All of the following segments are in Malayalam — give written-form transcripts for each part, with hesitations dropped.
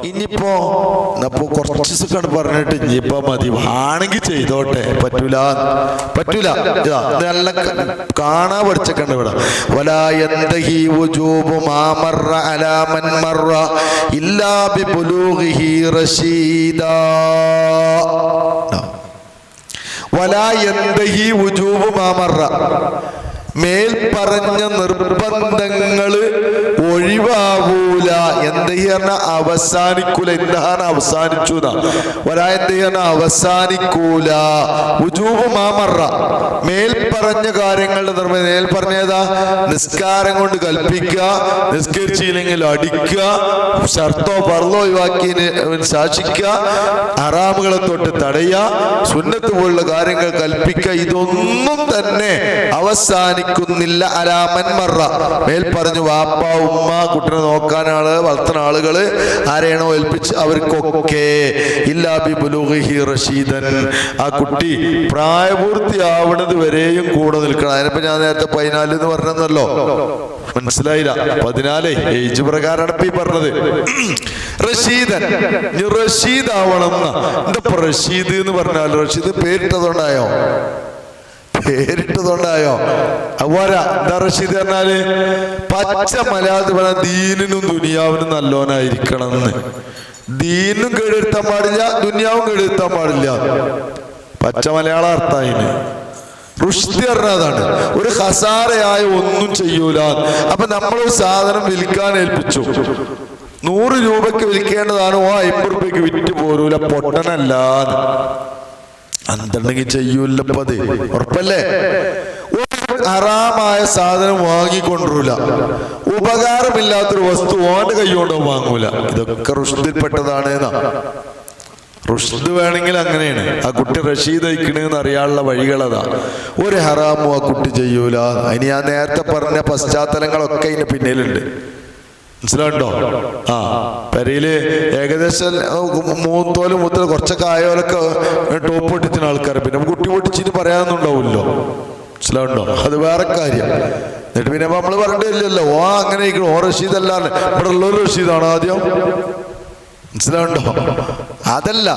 ഇനിയിപ്പോ കുറച്ച് സെക്കൻഡ് പറഞ്ഞിട്ട് ഇനിയിപ്പോ മതി, ആണെങ്കിൽ ചെയ്തോട്ടെ, പറ്റൂല നല്ല കാണാ പഠിച്ചക്കണ്ട് ഇവിടെ. വലാ യന്തഹി വുജൂബു മാ മർറ അലാ മൻ മർറ ഇല്ലാ ബിബുലൂഗിഹി റശീദാ. വലാ യന്തഹി വുജൂബു മാ മർറ, മേൽ പറഞ്ഞ നിർബന്ധങ്ങള് ഒഴിവാകൂല. എന്തഹി പറഞ്ഞ അവസാനിക്കൂല, എന്താണ് അവസാനിച്ചു, അവസാനിക്കൂല. വുജൂബു മാ മർറ, മേൽ പറഞ്ഞ കാര്യങ്ങളുടെ നിർബന്ധം. മേൽ പറഞ്ഞതാ, നിസ്കാരം കൊണ്ട് കൽപ്പിക്കുക, നിസ്കരിച്ചില്ലെങ്കിൽ അടിക്കുക, ഷർത്തോ ഫർളോ ഒഴിവാക്കിയതിന് ശാസിക്കുക, ഹറാമുകളെ തൊട്ട് തടയുക, സുന്നത്ത് പോലുള്ള കാര്യങ്ങൾ കൽപ്പിക്കുക. ഇതൊന്നും തന്നെ അവസാനിക്കുന്നില്ല അലാ മൻ മർറ, മേൽ പറഞ്ഞു വാപ്പ ഉമ്മ കുട്ടിനെ നോക്കാൻ ആള് വളർത്തുന്ന ആളുകള് ആരെയാണോ ഏൽപ്പിച്ച് അവർക്കൊക്കെ ഇല്ലാ ബിബുലൂഗിഹി റശീദൻ, ആ കുട്ടി പ്രായപൂർത്തിയാവണത് വരെയും കൂടെ നിൽക്കണം. അതിനിപ്പോ ഞാൻ നേരത്തെ 14 എന്ന് പറഞ്ഞല്ലോ, മനസ്സിലായില്ല? 14 ഏജ് പ്രകാരമാണ് ഇപ്പൊ ഈ പറഞ്ഞത്. റഷീദൻ, റഷീദ് ആവണം. എന്താ റഷീദ് എന്ന് പറഞ്ഞാൽ, റഷീദ് പേരിട്ടതുകൊണ്ടായോ? അതുപോരാ. എന്താ റഷീദ് പറഞ്ഞാല് പച്ച മലയാളത്തിൽ പറഞ്ഞ ദീനിനും ദുനിയാവിനും നല്ലോനായിരിക്കണം എന്ന്. ദീനും കേടുവരുത്താൻ പാടില്ല, ദുനിയാവും കേടുവരുത്താൻ പാടില്ല. പച്ച മലയാള അർത്ഥം അതിന്. റുഷ്ദി പറഞ്ഞതാണ്, ഒരു ഹസാറയായ ഒന്നും ചെയ്യൂല. അപ്പൊ നമ്മളൊരു സാധനം വിൽക്കാൻ ഏൽപ്പിച്ചു, 100 രൂപയ്ക്ക് വിൽക്കേണ്ടതാണ്, 50 രൂപയ്ക്ക് വിറ്റ് പോരൂല, പൊട്ടനല്ല. എന്തുണ്ടെങ്കിൽ ചെയ്യൂലപ്പത്, ഉറപ്പല്ലേ? ഹറാമായ സാധനം വാങ്ങിക്കൊണ്ടിരൂല, ഉപകാരമില്ലാത്തൊരു വസ്തു ഓന്റെ കൈകൊണ്ട് വാങ്ങൂല. ഇതൊക്കെ റുഷ്ദിൽപ്പെട്ടതാണ്. റുഷ്ദ് വേണമെങ്കിൽ അങ്ങനെയാണ്. ആ കുട്ടി റഷീദ് അയക്കണെന്ന് അറിയാനുള്ള വഴികളതാ. ഒരു ഹറാമും ആ കുട്ടി ചെയ്യൂല. അതിന് ഞാൻ നേരത്തെ പറഞ്ഞ പശ്ചാത്തലങ്ങളൊക്കെ ഇതിന് പിന്നിലുണ്ട്. മനസ്സിലാണ്ടോ? പെരയില് ഏകദേശം 3 തോല് മുതൽ കുറച്ചൊക്കെ ആയോലൊക്കെ ടോപ്പ് പൊട്ടിച്ചിന് ആൾക്കാർ, പിന്നെ കുട്ടി പൊട്ടിച്ചിട്ട് പറയാനൊന്നും ഉണ്ടാവില്ലോ. മനസ്സിലാവുണ്ടോ? അത് വേറെ കാര്യം. എന്നിട്ട് പിന്നെ നമ്മള് പറഞ്ഞിട്ടില്ലല്ലോ, അങ്ങനെ റഷീദ് അല്ലാണ്ട് ഇവിടെ ഉള്ളൊരു റഷീദാണ് ആദ്യം. മനസ്സിലാവുണ്ടോ? അതല്ല,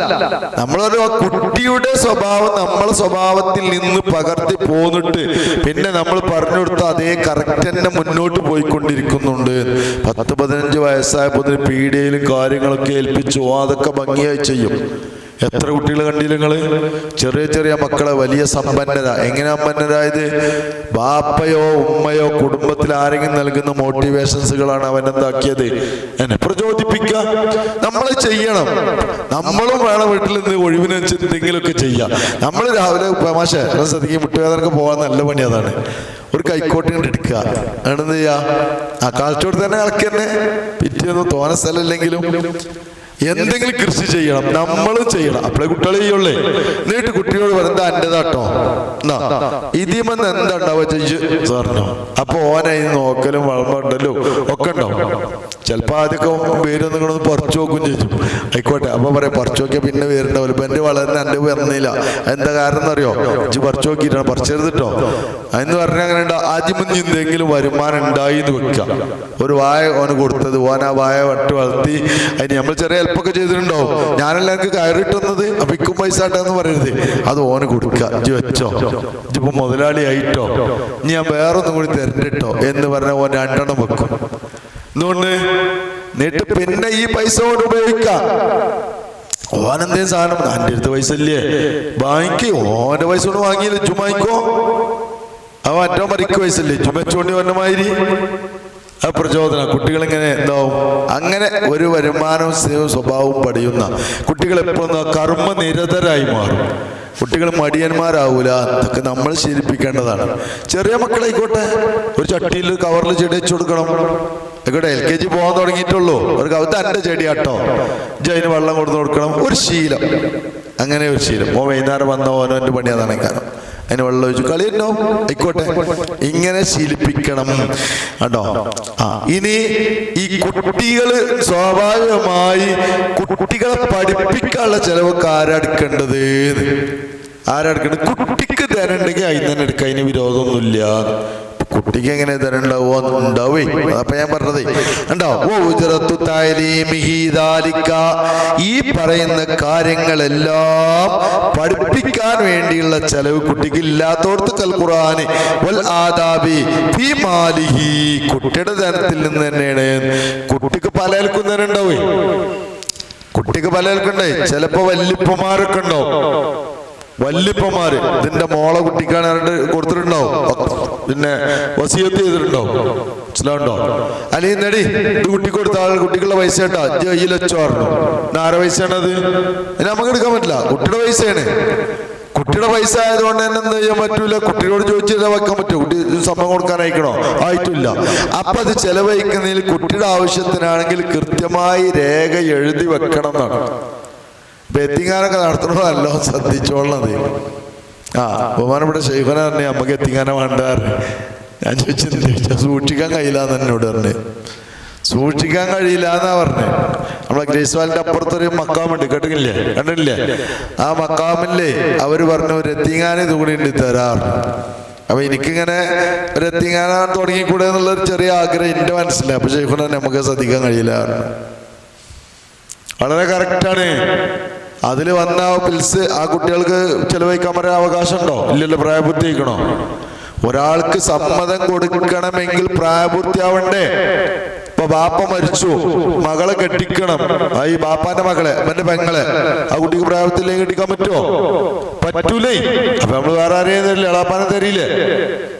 നമ്മളൊരു കുട്ടിയുടെ സ്വഭാവം നമ്മളെ സ്വഭാവത്തിൽ നിന്ന് പകർത്തി പോന്നിട്ട് പിന്നെ നമ്മൾ പറഞ്ഞു കൊടുത്ത അതേ കറക്റ്റ് തന്നെ മുന്നോട്ട് പോയിക്കൊണ്ടിരിക്കുന്നുണ്ട്. 10-15 വയസ്സായപ്പോൾ പീഡിയയിലും കാര്യങ്ങളൊക്കെ ഏൽപ്പിച്ചു, അതൊക്കെ ഭംഗിയായി ചെയ്യും. എത്ര കുട്ടികൾ കണ്ടില്ല നിങ്ങള്? ചെറിയ മക്കളെ വലിയ സമ്പന്നത. എങ്ങനെ സമ്പന്നരായത്? ബാപ്പയോ ഉമ്മയോ കുടുംബത്തിൽ ആരെങ്കിലും നൽകുന്ന മോട്ടിവേഷൻസുകളാണ് അവനെന്താക്കിയത്, എന്നെ പ്രചോദിപ്പിക്കുക. നമ്മൾ ചെയ്യണം, നമ്മളും വേണം വീട്ടിൽ നിന്ന് ഒഴിവിനനുസരിച്ച് എന്തെങ്കിലുമൊക്കെ ചെയ്യാം. നമ്മൾ രാവിലെ മാഷ ശ്രദ്ധിക്കും, മുട്ടുവേദനക്ക് പോകാൻ നല്ല പണി അതാണ്. ഒരു കൈക്കോട്ട് കൊണ്ട് എടുക്കുക, എന്ത് ചെയ്യാ, ആ കാഴ്ചയോട് തന്നെ കളക്കി തന്നെ പിറ്റേന്ന് തോന്ന സ്ഥലമില്ലെങ്കിലും എന്തെങ്കിലും കൃഷി ചെയ്യണം, നമ്മളും ചെയ്യണം. അപ്പോഴേ കുട്ടികളെ ചെയ്യുള്ളേ. എന്നിട്ട് കുട്ടിയോട് പറയുന്നത് എന്റേതാട്ടോ, ഇതിമെന്ന് എന്താ ഉണ്ടാവുക ചെയ്യ് സാറിനോ. അപ്പൊ ഓനായി നോക്കലും വളമുണ്ടല്ലോ ഒക്കെ ഉണ്ടാവും. ചിലപ്പോ ആദ്യമൊക്കെ വേരൊന്നും കൂടെ ഒന്ന് പറിച്ചു നോക്കും ചെയ്യും. ആയിക്കോട്ടെ, അപ്പൊ പറയാം പറിച്ചു നോക്കിയാൽ പിന്നെ വേരുണ്ടാവില്ല. ഇപ്പൊ എന്റെ വളർന്ന് എന്റെ വരുന്നില്ല. എന്താ കാരണം എന്നറിയോ? ഇജ്ജ് പറിച്ചു നോക്കിയിട്ടാണ്, പറിച്ചെടുത്തിട്ടോ എന്ന് പറഞ്ഞാൽ അങ്ങനെ ഉണ്ടാവും. ആദ്യം എന്തെങ്കിലും വരുമാനം ഉണ്ടായി എന്ന് വെക്കുക. ഒരു വായ ഓന് കൊടുത്തത്, ഓൻ ആ വായ വട്ട് വളർത്തി അതിന് നമ്മൾ ചെറിയ ഹെൽപ്പൊക്കെ ചെയ്തിട്ടുണ്ടാവും. ഞാനെല്ലാം എനിക്ക് കയറിട്ടുന്നത്, അപ്പൊ ഇക്കും പൈസ ആട്ടാന്ന് പറയരുത്, അത് ഓന് കൊടുക്കുക. ഇജ്ജ് വെച്ചോ, ഇജ്ജിപ്പോ മുതലാളി ആയിട്ടോ, ഇനി ഞാൻ വേറൊന്നും കൂടി തരണ്ടിട്ടോ എന്ന് പറഞ്ഞ ഓൻ 2 എണ്ണം വെക്കും. എന്തുകൊണ്ട്? എന്നിട്ട് പിന്നെ ഈ പൈസ കൊണ്ട് ഉപയോഗിക്കാം. ഓനെന്തേലും സാധനം, എൻ്റെ അടുത്ത് പൈസ ഇല്ലേ, വാങ്ങിക്ക്. ഓന്റെ പൈസ കൊണ്ട് വാങ്ങിയില്ല, ഇജ്ജും വാങ്ങിക്കോ. അവ മറ്റോ മരിക്ക് പൈസ ഇല്ലേ, ഇജ്ജും വെച്ചോണ്ടി വന്നമാതിരി ആ പ്രചോദനം. കുട്ടികളിങ്ങനെ എന്താവും, അങ്ങനെ ഒരു വരുമാനവും സ്വഭാവവും പഠിയുന്ന കുട്ടികൾ എപ്പോഴും കർമ്മനിരതരായി മാറും. കുട്ടികൾ മടിയന്മാരാവൂല. അതൊക്കെ നമ്മൾ ശീലിപ്പിക്കേണ്ടതാണ്. ചെറിയ മക്കളായിക്കോട്ടെ, ഒരു ചട്ടിയിൽ കവറിൽ ചെടി വെച്ചു കൊടുക്കണം. ആയിക്കോട്ടെ, LKG പോകാൻ തുടങ്ങിയിട്ടുള്ളൂ, ഒരു കവിത എൻ്റെ ചെടിയാട്ടോ, അതിന് വെള്ളം കൊടുക്കണം. ഒരു ശീലം, അങ്ങനെ ഒരു ശീലം. വൈകുന്നേരം വന്ന ഓനോൻ്റെ പണി അതാണ്. കാരണം അതിന് വെള്ളം ഒഴിച്ചു കളിയുണ്ടോ, ആയിക്കോട്ടെ, ഇങ്ങനെ ശീലിപ്പിക്കണം കേട്ടോ. ഇനി ഈ കുട്ടികള് സ്വാഭാവികമായി കുട്ടികളെ പഠിപ്പിക്കാനുള്ള ചെലവൊക്കെ ആരെടുക്കേണ്ടത്? കുട്ടിക്ക് തരണ്ടെങ്കിൽ അതിന് തന്നെ എടുക്കുക, അതിന് വിരോധമൊന്നുമില്ല. കുട്ടിക്ക് എങ്ങനെ തരണ്ടാവോ? ഉണ്ടാവേ. അപ്പൊ ഞാൻ പറഞ്ഞതേ ഉണ്ടാവും. ഈ പറയുന്ന കാര്യങ്ങളെല്ലാം പഠിപ്പിക്കാൻ വേണ്ടിയുള്ള ചെലവ് കുട്ടിക്ക് ഇല്ലാത്തോടത്ത് കൽ ഖുർആനി വൽ ആദാബി ഫീ മാലിഹി, കുട്ടിയുടെ ധനത്തിൽ നിന്ന് തന്നെയാണ്. കുട്ടിക്ക് പലർക്കും തന്നെ ഉണ്ടാവേ. കുട്ടിക്ക് പലർക്കുണ്ടേ. ചിലപ്പോ വല്യപ്പമാരൊക്കെ ഉണ്ടാവും. വല്യപ്പമാര് ഇതിന്റെ മോളെ കുട്ടിക്കാണ് കൊടുത്തിട്ടുണ്ടാവും, പിന്നെ വസിയത്ത് ചെയ്തിട്ടുണ്ടാവും. മനസ്സിലാവുണ്ടോ? അല്ലെങ്കിൽ നടി ഇത് കുട്ടിക്ക് കൊടുത്ത ആൾ കുട്ടിക്കുള്ള പൈസ കേട്ടാ കയ്യിൽ വെച്ചോ പറഞ്ഞു. ആരെ പൈസയാണത്? നമുക്ക് എടുക്കാൻ പറ്റില്ല. കുട്ടിയുടെ പൈസയാണ്. കുട്ടിയുടെ പൈസ ആയതുകൊണ്ട് തന്നെ എന്ത് ചെയ്യാൻ പറ്റൂല? കുട്ടിയോട് ചോദിച്ചാൽ വെക്കാൻ പറ്റുമോ? കുട്ടി സമയം കൊടുക്കാനായിക്കണോ? ആയിട്ടില്ല. അപ്പൊ അത് ചെലവഴിക്കുന്നതിൽ കുട്ടിയുടെ ആവശ്യത്തിനാണെങ്കിൽ കൃത്യമായി രേഖ എഴുതി വെക്കണം എന്നാണ്. എത്തിങ്ങാനൊക്കെ നടത്തണമല്ലോ, ശ്രദ്ധിച്ചോളണത്. ബഹുമാനപ്പെട്ട ശൈഖന പറഞ്ഞേ നമുക്ക് എത്തിങ്ങാന വേണ്ടാറ്. ഞാൻ ചോദിച്ചാൽ സൂക്ഷിക്കാൻ കഴിയില്ലാന്ന് എന്നോട് പറഞ്ഞേ. സൂക്ഷിക്കാൻ കഴിയില്ല എന്നാ പറഞ്ഞേ. നമ്മളെ ഗ്രേസ് വാലിന്റെ അപ്പുറത്തൊരു മക്കാമുണ്ട്, കേട്ടില്ലേ? കണ്ടില്ലേ? ആ മക്കാമില്ലേ അവര് പറഞ്ഞു ഒരു എത്തിങ്ങാന ഇത് കൂടി ഉണ്ട് തരാറ്. അപ്പൊ എനിക്കിങ്ങനെ ഒരു എത്തിങ്ങാന തുടങ്ങിക്കൂടെ എന്നുള്ളൊരു ചെറിയ ആഗ്രഹം എന്റെ മനസ്സിലായി. അപ്പൊ ശൈഖന നമുക്ക് ശ്രദ്ധിക്കാൻ കഴിയില്ല. വളരെ കറക്റ്റാണ്. അതിൽ വന്ന പിൽസ് ആ കുട്ടികൾക്ക് ചെലവഴിക്കാൻ പറയാൻ അവകാശം ഉണ്ടോ? ഇല്ലല്ലോ. പ്രായപൂർത്തിയാക്കണോ? ഒരാൾക്ക് സമ്മതം കൊടുക്കണമെങ്കിൽ പ്രായപൂർത്തിയാവണ്ടേ? ഇപ്പൊ ബാപ്പ മരിച്ചു, മകളെ കെട്ടിക്കണം. ഈ ബാപ്പാന്റെ മകളെ, അവന്റെ പെങ്ങളെ ആ കുട്ടിക്ക് പ്രായപൂർത്തിയിലേക്ക് കെട്ടിക്കാൻ പറ്റുമോ? പറ്റൂലേ. അപ്പൊ നമ്മള് വേറെ ആരെയും തരില്ല, എളാപ്പാനെ തരില്ലേ?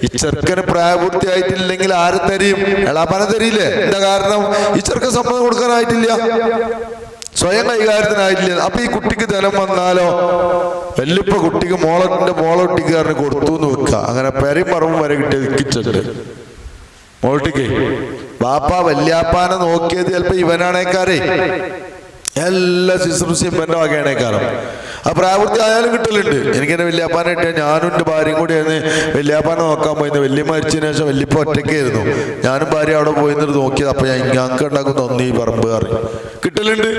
ഈ ചെറുക്കന് പ്രായപൂർത്തിയായിട്ടില്ലെങ്കിൽ ആരെ തരും? എളാപ്പാനെ തരില്ലേ? എന്താ കാരണം? ഈ ചെറുക്കൻ സമ്മതം കൊടുക്കാനായിട്ടില്ല, സ്വയം കൈകാര്യത്തിനായിട്ടില്ല. അപ്പൊ ഈ കുട്ടിക്ക് ധനം വന്നാലോ? വല്യപ്പ കുട്ടിക്ക് മോളെ കുട്ടിക്കാരന് കൊടുത്തു എന്ന് വെക്ക. അങ്ങനെ പെരയും പറമ്പും വരെ കിട്ടിയ വിക്കിച്ചിട്ട് മോൾട്ടിക്ക് ബാപ്പ വല്യാപ്പാനെ നോക്കിയത് ചിലപ്പോ ഇവനാണേക്കാരേ. എല്ലാ ശുശ്രൂഷയും ഇവന്റെ വകയാണേക്കാരം. ആ പ്രായപൂർത്തി ആയാലും കിട്ടലുണ്ട്. എനിക്കെന്നെ വല്യാപ്പാനെ കിട്ടിയാൽ ഞാനും എൻ്റെ ഭാര്യയും കൂടി ആയിരുന്നു വല്യാപ്പാനെ നോക്കാൻ പോയിരുന്നു. വല്യ മരിച്ചതിന് ശേഷം വല്യപ്പ ഒറ്റയ്ക്കായിരുന്നു. ഞാനും ഭാര്യ അവിടെ പോയിരുന്നിട്ട് നോക്കിയത്. അപ്പൊ ഞങ്ങൾക്ക് ഉണ്ടാക്കും തോന്നി ഈ പറമ്പ് കയറി കിട്ടലുണ്ട്.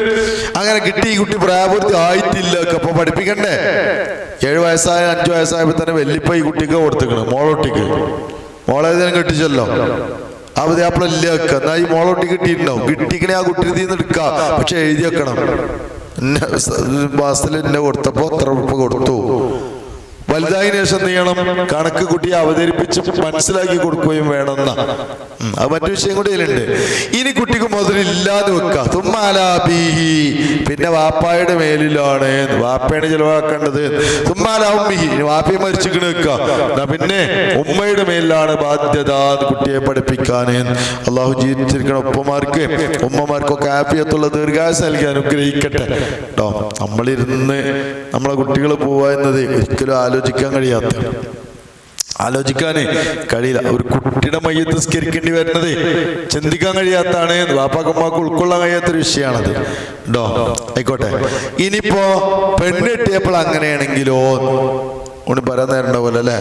അങ്ങനെ കിട്ടി. ഈ കുട്ടി പ്രായപൂർത്തി ആയിട്ടില്ല. അപ്പൊ പഠിപ്പിക്കണ്ടേ? 7 വയസ്സായ 5 വയസ്സായപ്പോ തന്നെ വല്യപ്പ ഈ കുട്ടിക്ക് കൊടുത്തിക്കണം. മോളൊട്ടിക്ക് മോളേതിനും കെട്ടിച്ചല്ലോ. ആ പുതിയാപ്പിള ഇല്ല വെക്കുക. എന്നാ ഈ മോളൊട്ടി കിട്ടിയിട്ടുണ്ടാവും. കിട്ടിക്കണേ ആ കുട്ടി തീന്ന് എടുക്കുക. പക്ഷെ എഴുതി വെക്കണം. മാസത്തിൽ എന്നെ കൊടുത്തപ്പോ എത്ര ഉറുപ്പ കൊടുത്തു. വലുതായതിനു ശേഷം എന്ത് ചെയ്യണം? കണക്ക് കുട്ടിയെ അവതരിപ്പിച്ച് മനസ്സിലാക്കി കൊടുക്കുകയും വേണമെന്ന അത് മറ്റു വിഷയം കൂടി ഇതിലുണ്ട്. ഇനി കുട്ടിക്ക് മുതലില്ലാതെ വെക്കുക. തുമ്മാലാബിഹി, പിന്നെ വാപ്പായുടെ മേലിലാണ്. വാപ്പയാണ് ചെലവാക്കേണ്ടത്. തുമ്മാലാബിഹി, വാപ്പയെ മരിച്ചിക്കണ് വെക്കുക. എന്നാ പിന്നെ ഉമ്മയുടെ മേലിലാണ് ബാധ്യത കുട്ടിയെ പഠിപ്പിക്കാന്. അള്ളാഹു ജീവിച്ചിരിക്കണ ഉപ്പമാർക്ക് ഉമ്മമാർക്കൊക്കെ ആഫിയത്തുള്ള ദീർഘായുസ്സ് നൽകി അനുഗ്രഹിക്കട്ടെ കേട്ടോ. നമ്മളിരുന്ന് നമ്മളെ കുട്ടികൾ പോവാ എന്നത് ഒരിക്കലും ആലോചിക്കാൻ കഴിയില്ല. ഒരു കുട്ടിയുടെ മയ്യത്ത് നിസ്കരിക്കേണ്ടി വരുന്നത് ചിന്തിക്കാൻ കഴിയാത്താണ്. വാപ്പാക്കമ്മക്ക് ഉൾക്കൊള്ളാൻ കഴിയാത്തൊരു വിഷയമാണത് കേട്ടോ. ആയിക്കോട്ടെ. ഇനിയിപ്പോ പെണ്ണ് കിട്ടിയപ്പോൾ അങ്ങനെയാണെങ്കിലോ ഒന്ന് പറയാൻ നേരം ഉണ്ടാവുമല്ലോ അല്ലേ?